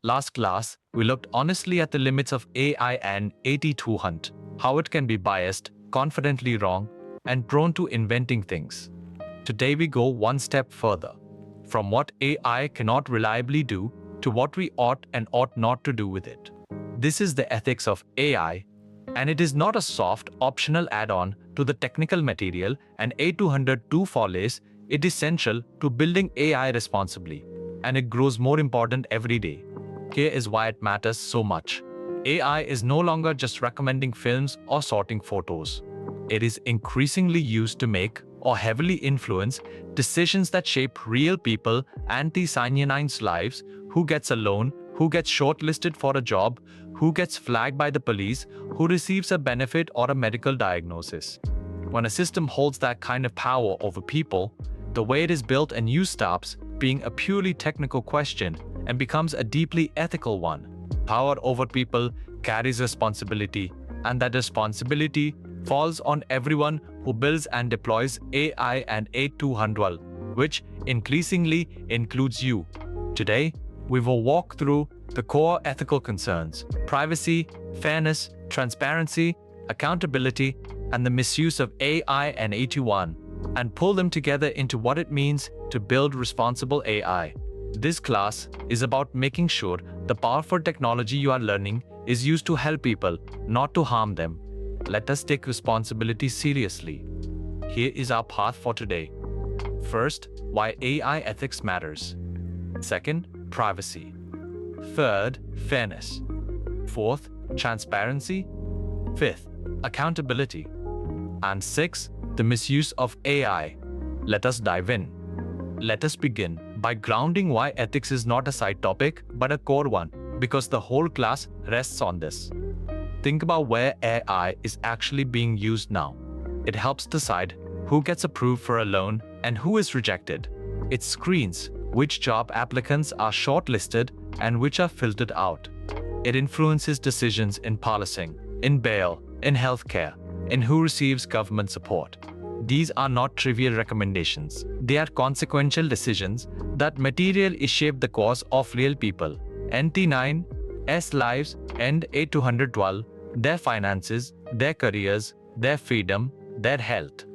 Last class, we looked honestly at the limits of AI and 82 Hunt, how it can be biased, confidently wrong, and prone to inventing things. Today we go one step further, from what AI cannot reliably do to what we ought and ought not to do with it. This is the ethics of AI, and it is not a soft, optional add-on to the technical material and A202 follies. It is essential to building AI responsibly, and it grows more important every day. Here is why it matters so much. AI is no longer just recommending films or sorting photos. It is increasingly used to make or heavily influence decisions that shape real people and the Sinyanines' lives: who gets a loan, who gets shortlisted for a job, who gets flagged by the police, who receives a benefit or a medical diagnosis. When a system holds that kind of power over people, the way it is built and used stops being a purely technical question and becomes a deeply ethical one. Power over people carries responsibility, and that responsibility falls on everyone who builds and deploys AI and A200, which increasingly includes you. Today, we will walk through the core ethical concerns: privacy, fairness, transparency, accountability, and the misuse of AI and A21, and pull them together into what it means to build responsible AI. This class is about making sure the powerful technology you are learning is used to help people, not to harm them. Let us take responsibility seriously. Here is our path for today. First, why AI ethics matters. Second, privacy. Third, fairness. Fourth, transparency. Fifth, accountability. And sixth, the misuse of AI. Let us dive in. Let us begin by grounding why ethics is not a side topic but a core one, because the whole class rests on this. Think about where AI is actually being used now. It helps decide who gets approved for a loan and who is rejected. It screens which job applicants are shortlisted and which are filtered out. It influences decisions in policing, in bail, in healthcare, in who receives government support. These are not trivial recommendations. They are consequential decisions that materially shape the course of real people, NT9's lives, and A212, their finances, their careers, their freedom, their health.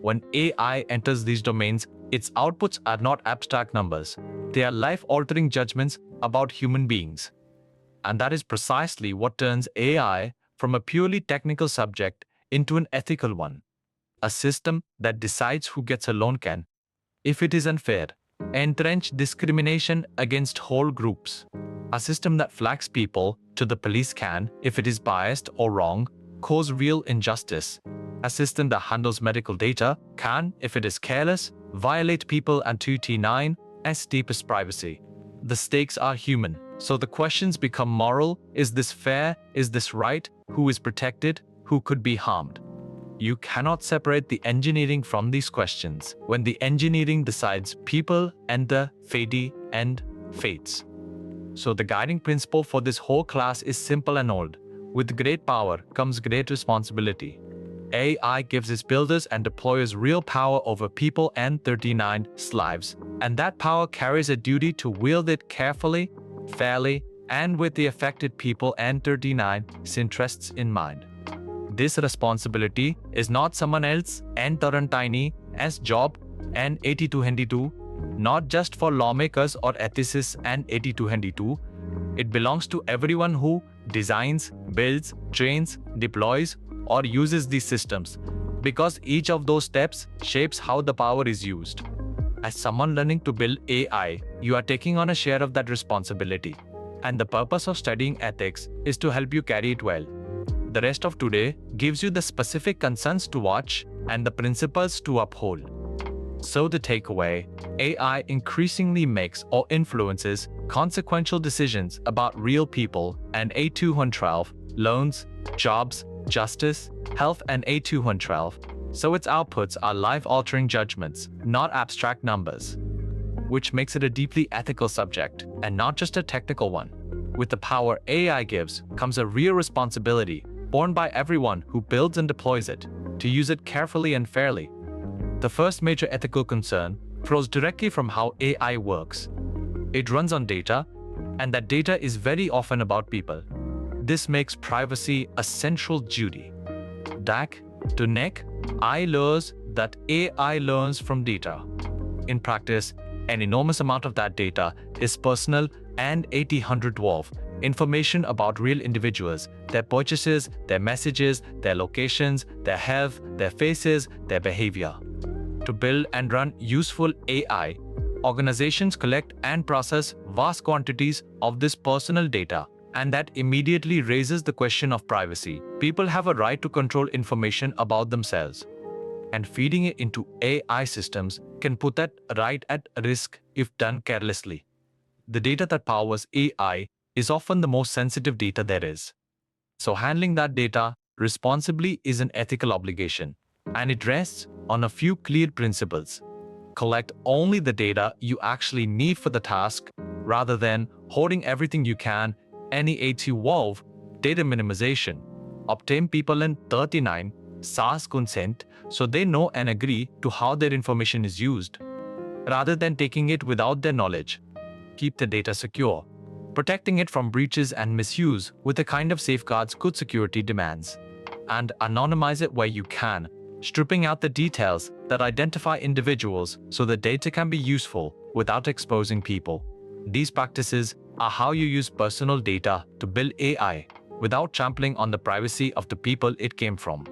When AI enters these domains, its outputs are not abstract numbers. They are life-altering judgments about human beings. And that is precisely what turns AI from a purely technical subject into an ethical one. A system that decides who gets a loan can, if it is unfair, entrench discrimination against whole groups. A system that flags people to the police can, if it is biased or wrong, cause real injustice. A system that handles medical data can, if it is careless, violate people and 2T9's deepest privacy. The stakes are human, so the questions become moral. Is this fair? Is this right? Who is protected? Who could be harmed? You cannot separate the engineering from these questions. When the engineering decides, people enter fate and fates. So the guiding principle for this whole class is simple and old. With great power comes great responsibility. AI gives its builders and deployers real power over people and 39's lives, and that power carries a duty to wield it carefully, fairly, and with the affected people and 39's interests in mind. This responsibility is not someone else and Tarantini's job and 8222, not just for lawmakers or ethicists and 8222. It belongs to everyone who designs, builds, trains, deploys, or uses these systems, because each of those steps shapes how the power is used. As someone learning to build AI, you are taking on a share of that responsibility, and the purpose of studying ethics is to help you carry it well. The rest of today gives you the specific concerns to watch and the principles to uphold. So the takeaway: AI increasingly makes or influences consequential decisions about real people and A212, loans, jobs, justice, health, and A212. So its outputs are life-altering judgments, not abstract numbers, which makes it a deeply ethical subject and not just a technical one. With the power AI gives comes a real responsibility borne by everyone who builds and deploys it, to use it carefully and fairly. The first major ethical concern flows directly from how AI works. It runs on data, and that data is very often about people. This makes privacy a central duty. DAC to NEC, I learns that AI learns from data. In practice, an enormous amount of that data is personal and 80-112 information about real individuals, their purchases, their messages, their locations, their health, their faces, their behavior. To build and run useful AI, organizations collect and process vast quantities of this personal data, and that immediately raises the question of privacy. People have a right to control information about themselves, and feeding it into AI systems can put that right at risk if done carelessly. The data that powers AI is often the most sensitive data there is. So handling that data responsibly is an ethical obligation, and it rests on a few clear principles. Collect only the data you actually need for the task, rather than hoarding everything you can. Any A2 data minimization. Obtain people in 39 SaaS consent so they know and agree to how their information is used, rather than taking it without their knowledge. Keep the data secure, protecting it from breaches and misuse with the kind of safeguards good security demands. And anonymize it where you can, stripping out the details that identify individuals so the data can be useful without exposing people. These practices are how you use personal data to build AI without trampling on the privacy of the people it came from.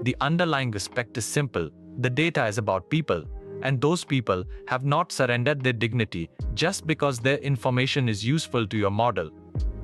The underlying respect is simple. The data is about people, and those people have not surrendered their dignity just because their information is useful to your model.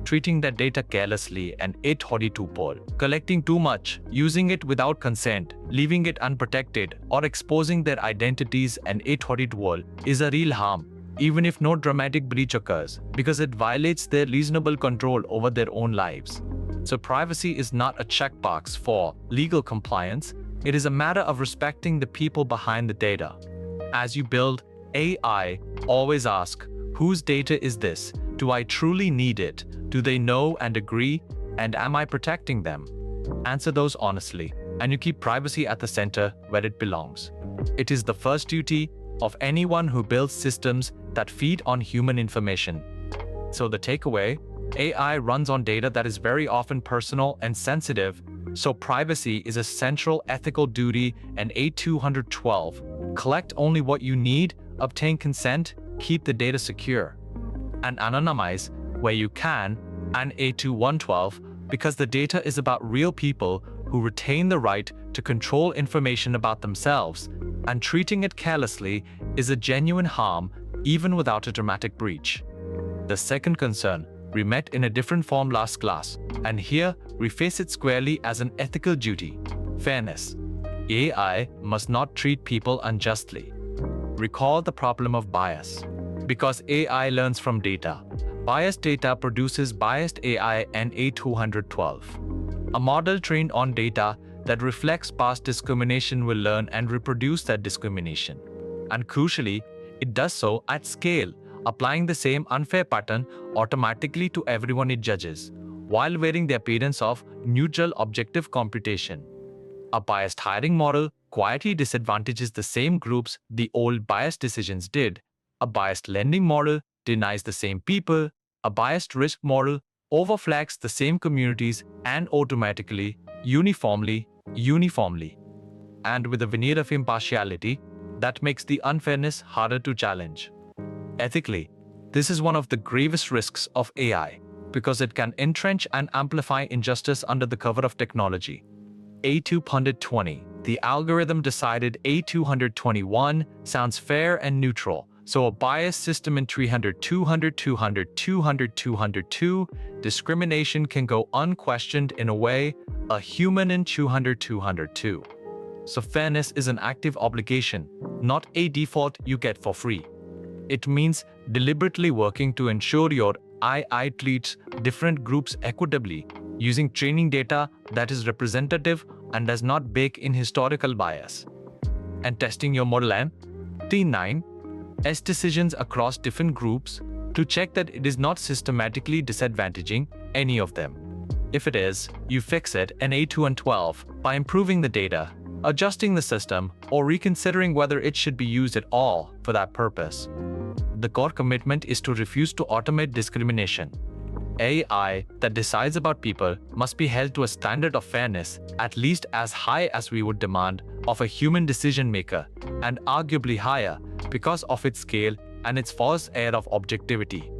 Treating that data carelessly and 842 poor, collecting too much, using it without consent, leaving it unprotected, or exposing their identities and 842 world is a real harm, even if no dramatic breach occurs, because it violates their reasonable control over their own lives. So privacy is not a checkbox for legal compliance, it is a matter of respecting the people behind the data. As you build AI, always ask, whose data is this? Do I truly need it? Do they know and agree? And am I protecting them? Answer those honestly, and you keep privacy at the center where it belongs. It is the first duty of anyone who builds systems that feed on human information. So the takeaway, AI runs on data that is very often personal and sensitive, so privacy is a central ethical duty. And A212, collect only what you need, obtain consent, keep the data secure, and anonymize where you can. And A2112, because the data is about real people who retain the right to control information about themselves, and treating it carelessly is a genuine harm even without a dramatic breach. The second concern we met in a different form last class, and here we face it squarely as an ethical duty: fairness. AI must not treat people unjustly. Recall the problem of bias. Because AI learns from data, biased data produces biased AI. And A212. A model trained on data that reflects past discrimination will learn and reproduce that discrimination. And crucially, it does so at scale, applying the same unfair pattern automatically to everyone it judges, while wearing the appearance of neutral objective computation. A biased hiring model quietly disadvantages the same groups the old biased decisions did. A biased lending model denies the same people. A biased risk model overflags the same communities and automatically, uniformly, and with a veneer of impartiality that makes the unfairness harder to challenge. Ethically, this is one of the gravest risks of AI, because it can entrench and amplify injustice under the cover of technology. A220. The algorithm decided A221 sounds fair and neutral, so a biased system in 300, 200, 200, 200, 202, discrimination can go unquestioned in a way, a human in 200, 202. So fairness is an active obligation, not a default you get for free. It means deliberately working to ensure your AI treats different groups equitably, using training data that is representative and does not bake in historical bias. And testing your model and T9 S decisions across different groups to check that it is not systematically disadvantaging any of them. If it is, you fix it in A212 by improving the data, adjusting the system, or reconsidering whether it should be used at all for that purpose. the core commitment is to refuse to automate discrimination. AI that decides about people must be held to a standard of fairness at least as high as we would demand of a human decision maker, and arguably higher because of its scale and its false air of objectivity.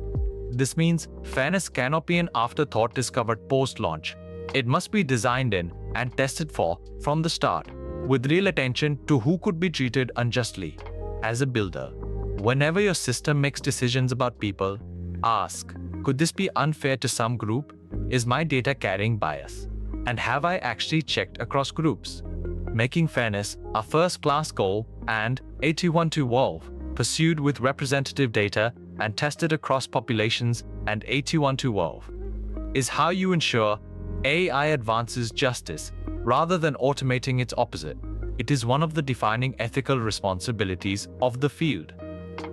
This means fairness cannot be an afterthought discovered post-launch. It must be designed in and tested for from the start, with real attention to who could be treated unjustly. As a builder, whenever your system makes decisions about people, ask, could this be unfair to some group? Is my data carrying bias? And have I actually checked across groups? Making fairness a first-class goal and 8112 pursued with representative data and tested across populations and 8112 is how you ensure AI advances justice rather than automating its opposite. It is one of the defining ethical responsibilities of the field.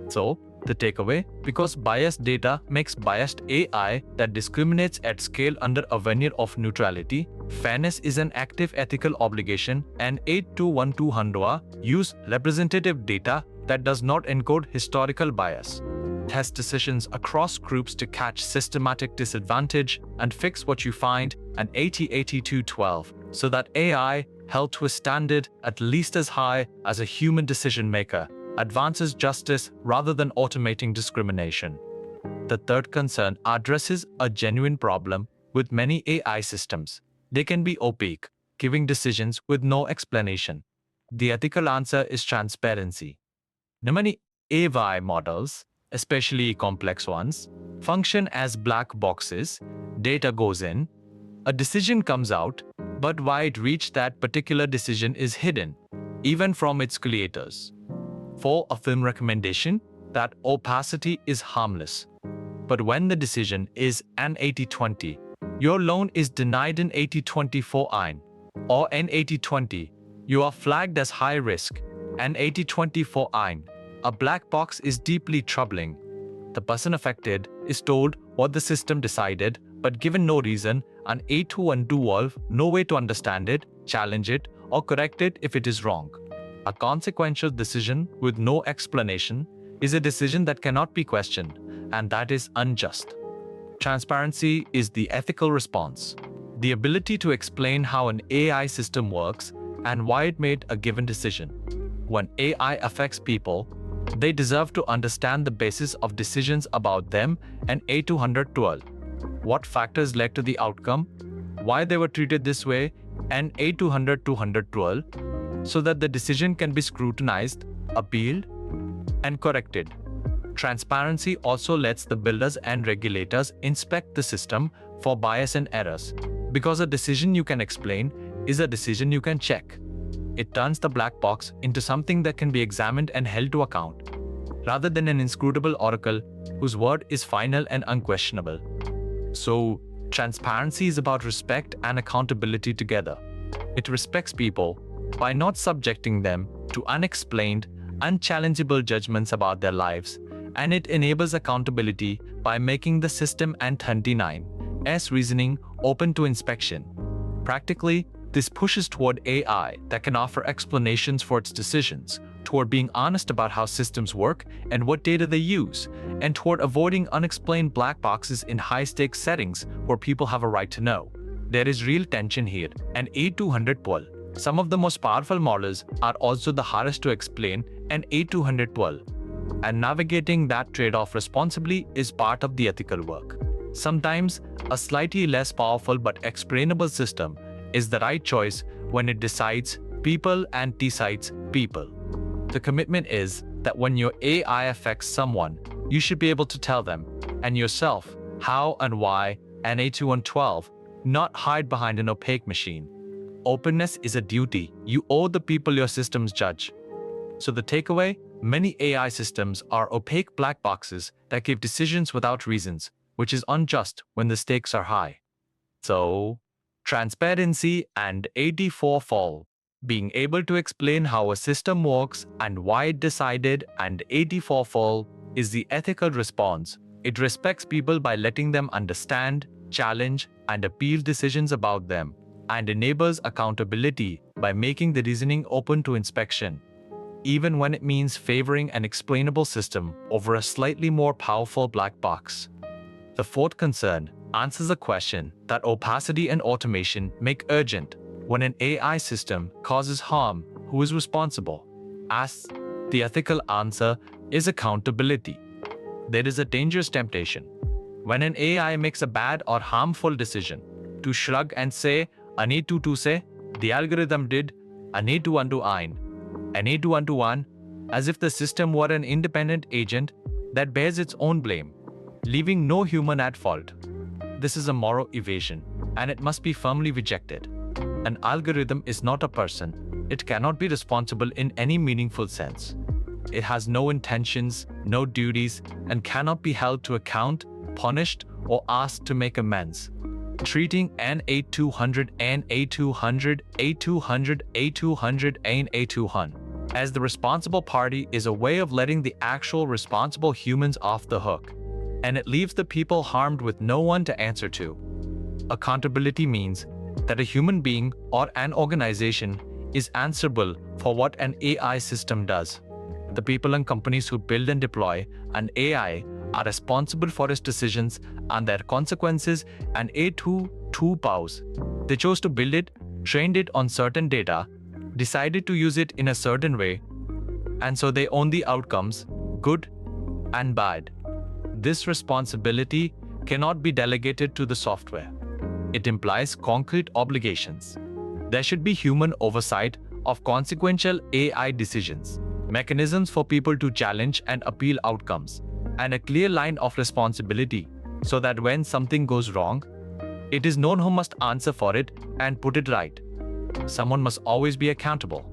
So, the takeaway, because biased data makes biased AI that discriminates at scale under a veneer of neutrality, fairness is an active ethical obligation, and 8212 use representative data that does not encode historical bias. Test decisions across groups to catch systematic disadvantage and fix what you find, and 808212 so that AI, held to a standard at least as high as a human decision maker, advances justice rather than automating discrimination. The third concern addresses a genuine problem with many AI systems. They can be opaque, giving decisions with no explanation. The ethical answer is transparency. Now, many AI models, especially complex ones, function as black boxes. Data goes in, a decision comes out, but why it reached that particular decision is hidden, even from its creators. For a film recommendation, that opacity is harmless. But when the decision is an 80/20, your loan is denied in 80/24 or an 80/20, you are flagged as high risk, an 80/24 a black box is deeply troubling. The person affected is told what the system decided, but given no reason, an 8212 no way to understand it, challenge it, or correct it if it is wrong. A consequential decision with no explanation is a decision that cannot be questioned, and that is unjust. Transparency is the ethical response. The ability to explain how an AI system works and why it made a given decision. When AI affects people, they deserve to understand the basis of decisions about them and 8212. What factors led to the outcome, why they were treated this way, and 8212, so that the decision can be scrutinized, appealed, and corrected. Transparency also lets the builders and regulators inspect the system for bias and errors, because a decision you can explain is a decision you can check. It turns the black box into something that can be examined and held to account, rather than an inscrutable oracle whose word is final and unquestionable. So, transparency is about respect and accountability together. It respects people by not subjecting them to unexplained, unchallengeable judgments about their lives, and it enables accountability by making the system and 39's reasoning open to inspection. Practically, this pushes toward AI that can offer explanations for its decisions, toward being honest about how systems work and what data they use, and toward avoiding unexplained black boxes in high-stakes settings where people have a right to know. There is real tension here, and 8212. Some of the most powerful models are also the hardest to explain, and 8212. And navigating that trade-off responsibly is part of the ethical work. Sometimes, a slightly less powerful but explainable system is the right choice when it decides people and decides people. The commitment is that when your AI affects someone, you should be able to tell them, and yourself, how and why, and 8112, not hide behind an opaque machine. Openness is a duty you owe the people your systems judge. So the takeaway, many AI systems are opaque black boxes that give decisions without reasons, which is unjust when the stakes are high. So, transparency and 84 fall. Being able to explain how a system works and why it decided, and 84 fall is the ethical response. It respects people by letting them understand, challenge, and appeal decisions about them, and enables accountability by making the reasoning open to inspection. even when it means favoring an explainable system over a slightly more powerful black box. The fourth concern answers a question that opacity and automation make urgent. When an AI system causes harm, who is responsible? As the ethical answer is accountability. There is a dangerous temptation when an AI makes a bad or harmful decision to shrug and say, I need to say, the algorithm did, I need to undo ein, I need to undo one, as if the system were an independent agent that bears its own blame, leaving no human at fault. This is a moral evasion, and it must be firmly rejected. An algorithm is not a person. It cannot be responsible in any meaningful sense. It has no intentions, no duties, and cannot be held to account, punished, or asked to make amends. Treating an A200 and A200, A200, A200, and A200 as the responsible party is a way of letting the actual responsible humans off the hook, and it leaves the people harmed with no one to answer to. Accountability means that a human being or an organization is answerable for what an AI system does. The people and companies who build and deploy an AI are responsible for its decisions and their consequences, and A2 powers. They chose to build it, trained it on certain data, decided to use it in a certain way, and so they own the outcomes, good and bad. This responsibility cannot be delegated to the software. It implies concrete obligations. There should be human oversight of consequential AI decisions, mechanisms for people to challenge and appeal outcomes, and a clear line of responsibility so that when something goes wrong, it is known who must answer for it and put it right. Someone must always be accountable.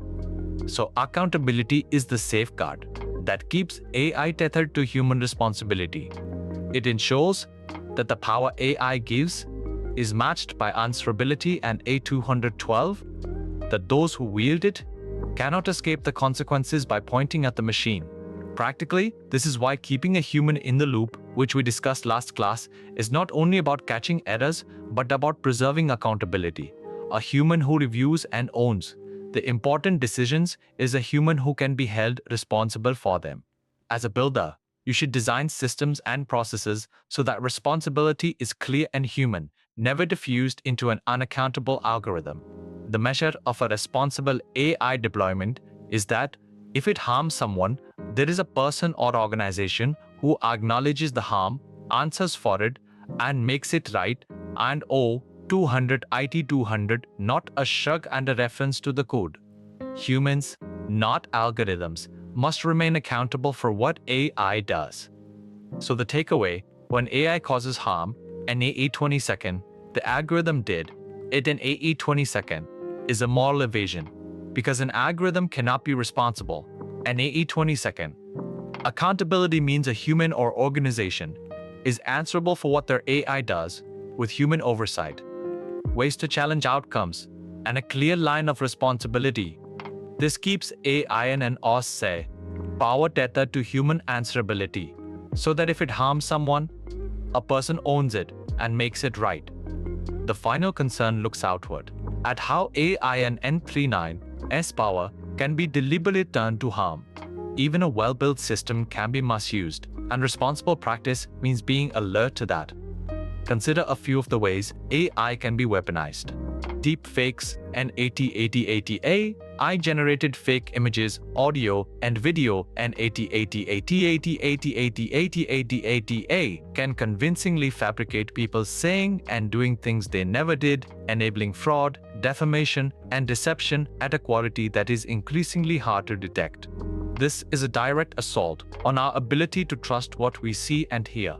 So accountability is the safeguard that keeps AI tethered to human responsibility. It ensures that the power AI gives is matched by answerability and A212, that those who wield it cannot escape the consequences by pointing at the machine. Practically, this is why keeping a human in the loop, which we discussed last class, is not only about catching errors, but about preserving accountability. A human who reviews and owns the important decisions is a human who can be held responsible for them. As a builder, you should design systems and processes so that responsibility is clear and human, never diffused into an unaccountable algorithm. The measure of a responsible AI deployment is that if it harms someone, there is a person or organization who acknowledges the harm, answers for it, and makes it right, and 200 IT 200, not a shrug and a reference to the code. Humans, not algorithms, must remain accountable for what AI does. So the takeaway, when AI causes harm, an AE 22nd, the algorithm did it in AE 22nd, is a moral evasion, because an algorithm cannot be responsible. An AE 22nd, accountability means a human or organization is answerable for what their AI does with human oversight, ways to challenge outcomes, and a clear line of responsibility. This keeps AI and OS say power tethered to human answerability, so that if it harms someone, a person owns it and makes it right. The final concern looks outward at how AI and N39's power can be deliberately turned to harm. Even a well-built system can be misused, and responsible practice means being alert to that. Consider a few of the ways AI can be weaponized. Deep fakes and AT-AT-AT-A, AI-generated fake images, audio, and video, and AT-AT-AT-AT-AT-AT-AT-AT-A can convincingly fabricate people saying and doing things they never did, enabling fraud, defamation, and deception at a quality that is increasingly hard to detect. This is a direct assault on our ability to trust what we see and hear.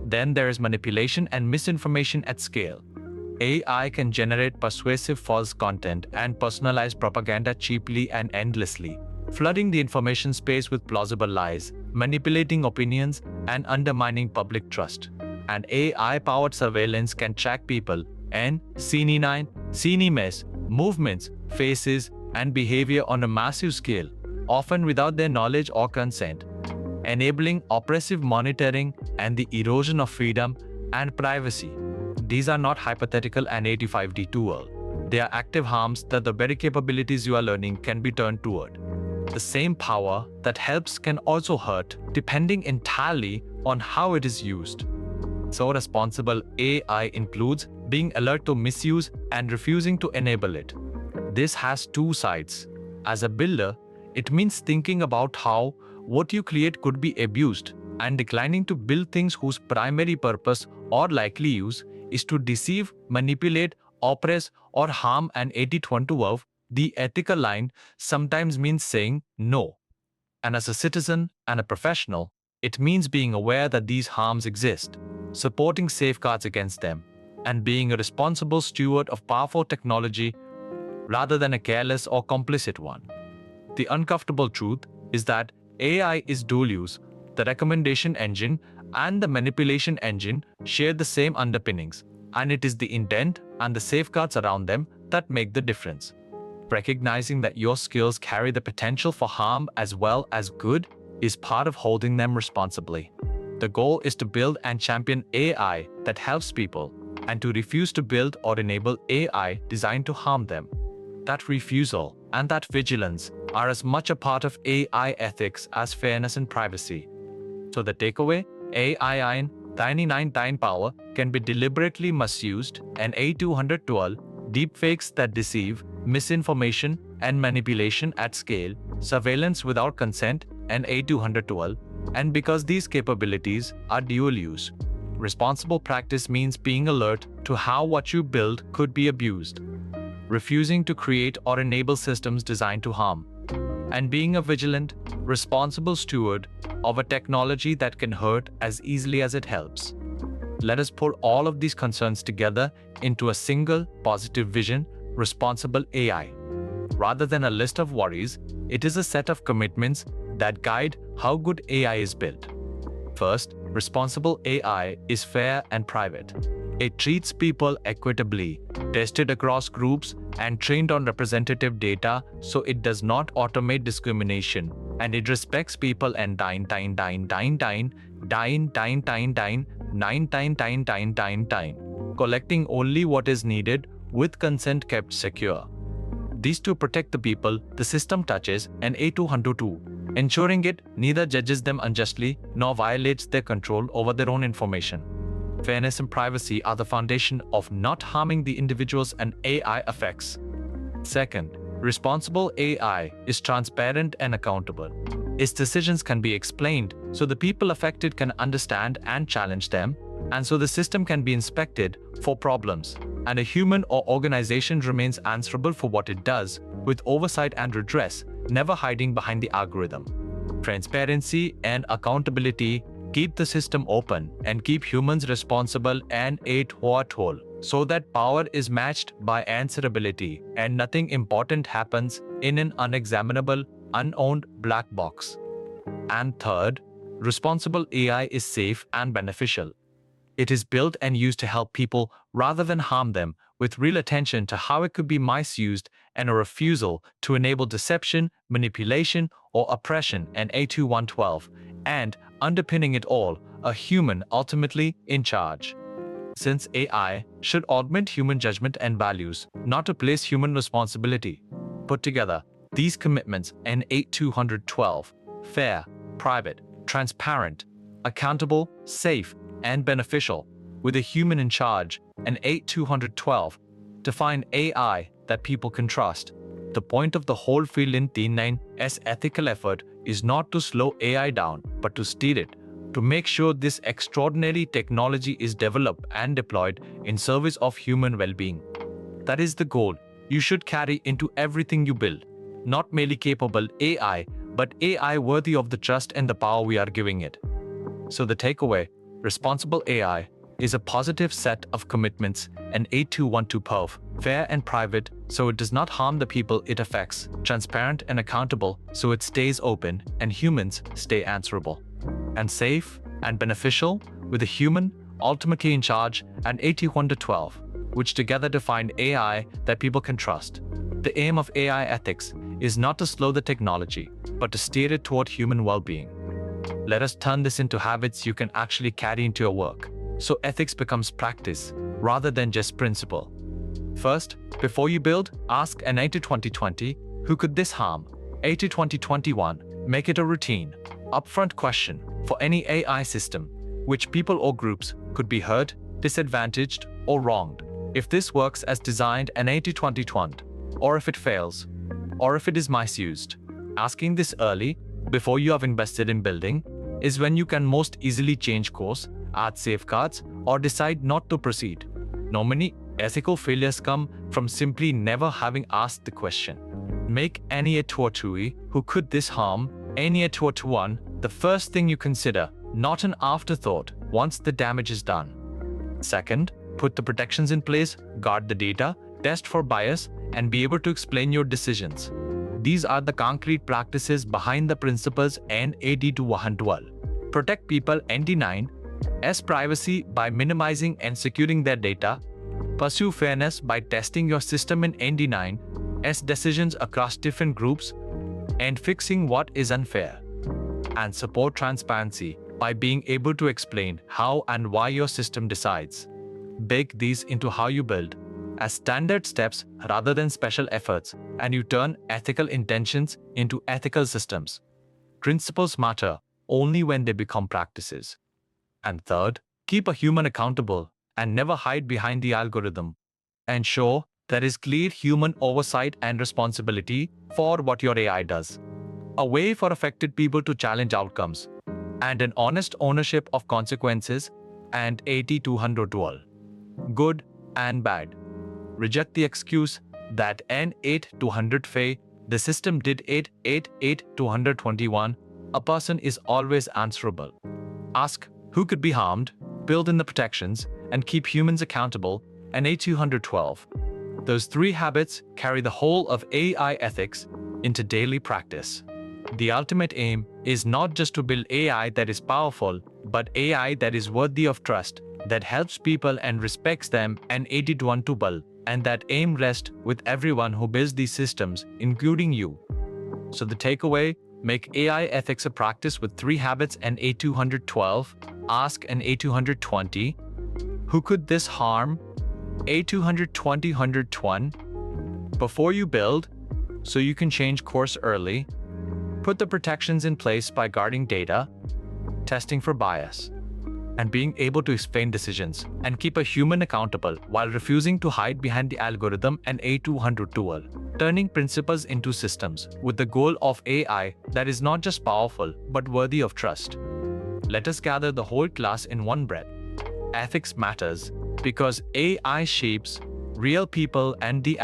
Then there is manipulation and misinformation at scale. AI can generate persuasive false content and personalized propaganda cheaply and endlessly, flooding the information space with plausible lies, manipulating opinions, and undermining public trust. And AI-powered surveillance can track people and CNI movements, faces, and behavior on a massive scale, often without their knowledge or consent, enabling oppressive monitoring and the erosion of freedom and privacy. These are not hypothetical and 85D tools. They are active harms that the very capabilities you are learning can be turned toward. The same power that helps can also hurt, depending entirely on how it is used. So responsible AI includes being alert to misuse and refusing to enable it. This has two sides. As a builder, it means thinking about how what you create could be abused and declining to build things whose primary purpose or likely use is to deceive, manipulate, oppress, or harm. An 80-20 the ethical line sometimes means saying no. And as a citizen and a professional, it means being aware that these harms exist, supporting safeguards against them, and being a responsible steward of powerful technology rather than a careless or complicit one. The uncomfortable truth is that AI is dual use. The recommendation engine and the manipulation engine share the same underpinnings, and it is the intent and the safeguards around them that make the difference. Recognizing that your skills carry the potential for harm as well as good is part of holding them responsibly. The goal is to build and champion AI that helps people, and to refuse to build or enable AI designed to harm them. That refusal and that vigilance are as much a part of AI ethics as fairness and privacy. So the takeaway, AI in 99 power can be deliberately misused, and A212 deepfakes that deceive, misinformation and manipulation at scale, surveillance without consent, and A212, and because these capabilities are dual use. Responsible practice means being alert to how what you build could be abused, refusing to create or enable systems designed to harm, and being a vigilant, responsible steward of a technology that can hurt as easily as it helps. Let us put all of these concerns together into a single positive vision: responsible AI. Rather than a list of worries, it is a set of commitments that guide how good AI is built. First, responsible AI is fair and private. It treats people equitably, tested across groups, and trained on representative data, so it does not automate discrimination, and it respects people and collecting only what is needed with consent kept secure. These two protect the people the system touches, and A202, ensuring it neither judges them unjustly nor violates their control over their own information. Fairness and privacy are the foundation of not harming the individuals and AI affects. Second, responsible AI is transparent and accountable. Its decisions can be explained so the people affected can understand and challenge them, and so the system can be inspected for problems, and a human or organization remains answerable for what it does, with oversight and redress, never hiding behind the algorithm. Transparency and accountability keep the system open and keep humans responsible and whole, so that power is matched by answerability and nothing important happens in an unexaminable, unowned black box. And third, responsible AI is safe and beneficial. It is built and used to help people rather than harm them, with real attention to how it could be misused and a refusal to enable deception, manipulation, or oppression, and A2112, and underpinning it all, a human ultimately in charge. Since AI should augment human judgment and values, not replace human responsibility. Put together, these commitments in A212, fair, private, transparent, accountable, safe, and beneficial, with a human in charge, and A212, define AI that people can trust. The point of the whole field in T9's ethical effort is not to slow AI down, but to steer it, to make sure this extraordinary technology is developed and deployed in service of human well-being. That is the goal you should carry into everything you build. Not merely capable AI, but AI worthy of the trust and the power we are giving it. So the takeaway, responsible AI is a positive set of commitments, and A212 fair and private, so it does not harm the people it affects, transparent and accountable, so it stays open and humans stay answerable, and safe and beneficial, with a human ultimately in charge, and A212, which together define AI that people can trust. The aim of AI ethics is not to slow the technology, but to steer it toward human well-being. Let us turn this into habits you can actually carry into your work, so ethics becomes practice rather than just principle. First, before you build, ask an A to 2020, who could this harm? 80-20-21. Make it a routine, upfront question for any AI system. Which people or groups could be hurt, disadvantaged, or wronged? If this works as designed and 80-20-20, or if it fails, or if it is misused. Asking this early, before you have invested in building, is when you can most easily change course, add safeguards, or decide not to proceed. Normally, ethical failures come from simply never having asked the question. Make any Tuatui who could this harm, any Tuatuan, the first thing you consider, not an afterthought once the damage is done. Second, put the protections in place, guard the data, test for bias, and be able to explain your decisions. These are the concrete practices behind the principles N80-112. Protect people ND9's privacy by minimizing and securing their data. Pursue fairness by testing your system in ND9's decisions across different groups and fixing what is unfair. And support transparency by being able to explain how and why your system decides. Bake these into how you build as standard steps rather than special efforts, and you turn ethical intentions into ethical systems. Principles matter only when they become practices. And third, keep a human accountable and never hide behind the algorithm. Ensure there is clear human oversight and responsibility for what your AI does. A way for affected people to challenge outcomes, and an honest ownership of consequences, and 80-212. Good and bad. Reject the excuse that N8-200 Fay, the system did 8-8-8-221. A person is always answerable. Ask who could be harmed, build in the protections, and keep humans accountable, and 8212. Those three habits carry the whole of AI ethics into daily practice. The ultimate aim is not just to build AI that is powerful, but AI that is worthy of trust, that helps people and respects them, and 80-112. And that aim rests with everyone who builds these systems, including you. So the takeaway, make AI ethics a practice with three habits and 8212. Ask an 8220. Who could this harm? 8220-101. Before you build, so you can change course early. Put the protections in place by guarding data, testing for bias, and being able to explain decisions, and keep a human accountable while refusing to hide behind the algorithm, and 8212. Turning principles into systems with the goal of AI that is not just powerful but worthy of trust. Let us gather the whole class in one breath. Ethics matters because AI shapes real people and the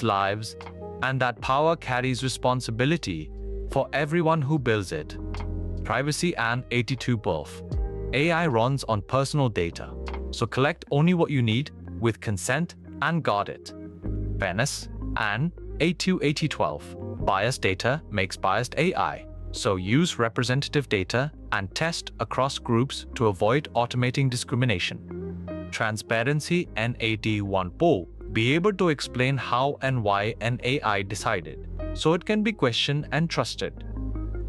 lives, and that power carries responsibility for everyone who builds it. Privacy and 8212. AI runs on personal data, so collect only what you need with consent and guard it. Fairness and 82-80-12. Biased data makes biased AI, so use representative data and test across groups to avoid automating discrimination. Transparency and 81-4. Be able to explain how and why an AI decided, so it can be questioned and trusted.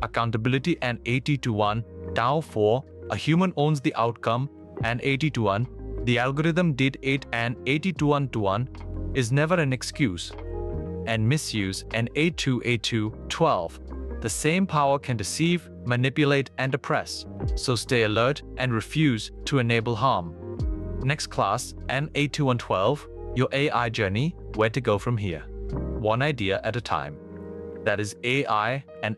Accountability and 80-1. Tau 4. A human owns the outcome, and 80-1. The algorithm did it, and 80-1-1 is never an excuse. And misuse and 82-12. The same power can deceive, manipulate, and oppress, so stay alert and refuse to enable harm. Next class, N8112. Your AI journey, where to go from here. One idea at a time. That is AI and